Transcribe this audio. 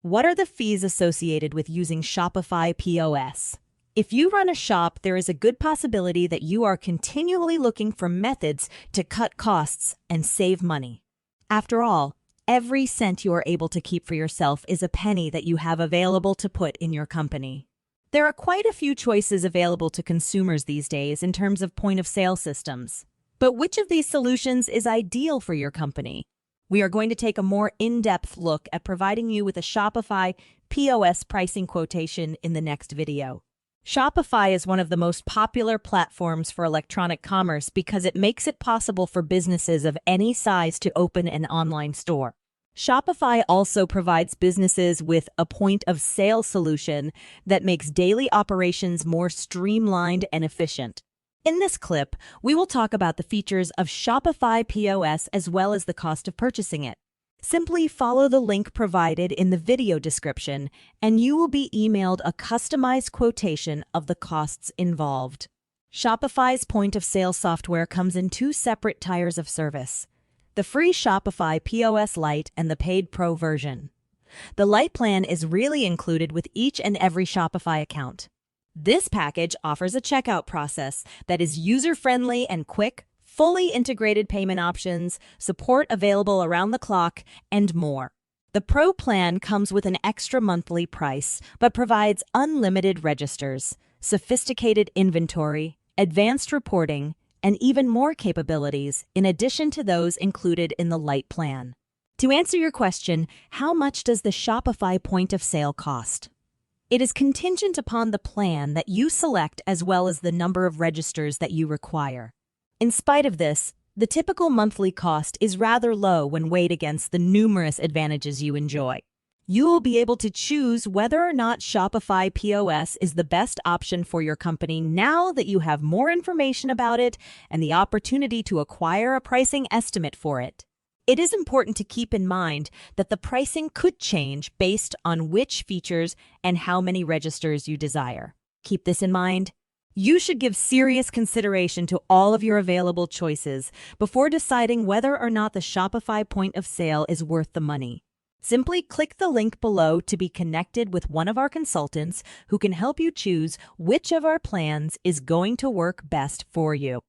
What are the fees associated with using Shopify POS? If you run a shop, there is a good possibility that you are continually looking for methods to cut costs and save money. After all, every cent you are able to keep for yourself is a penny that you have available to put in your company. There are quite a few choices available to consumers these days in terms of point-of-sale systems. But which of these solutions is ideal for your company? We are going to take a more in-depth look at providing you with a Shopify POS pricing quotation in the next video. Shopify is one of the most popular platforms for electronic commerce because it makes it possible for businesses of any size to open an online store. Shopify also provides businesses with a point-of-sale solution that makes daily operations more streamlined and efficient. In this clip, we will talk about the features of Shopify POS as well as the cost of purchasing it. Simply follow the link provided in the video description, and you will be emailed a customized quotation of the costs involved. Shopify's point-of-sale software comes in two separate tiers of service: the free Shopify POS Lite and the paid Pro version. The Lite plan is really included with each and every Shopify account. This package offers a checkout process that is user-friendly and quick, fully integrated payment options, support available around the clock, and more. The Pro plan comes with an extra monthly price, but provides unlimited registers, sophisticated inventory, advanced reporting, and even more capabilities in addition to those included in the Lite plan. To answer your question, how much does the Shopify point of sale cost? It is contingent upon the plan that you select as well as the number of registers that you require. In spite of this, the typical monthly cost is rather low when weighed against the numerous advantages you enjoy. You will be able to choose whether or not Shopify POS is the best option for your company now that you have more information about it and the opportunity to acquire a pricing estimate for it. It is important to keep in mind that the pricing could change based on which features and how many registers you desire. Keep this in mind. You should give serious consideration to all of your available choices before deciding whether or not the Shopify point of sale is worth the money. Simply click the link below to be connected with one of our consultants who can help you choose which of our plans is going to work best for you.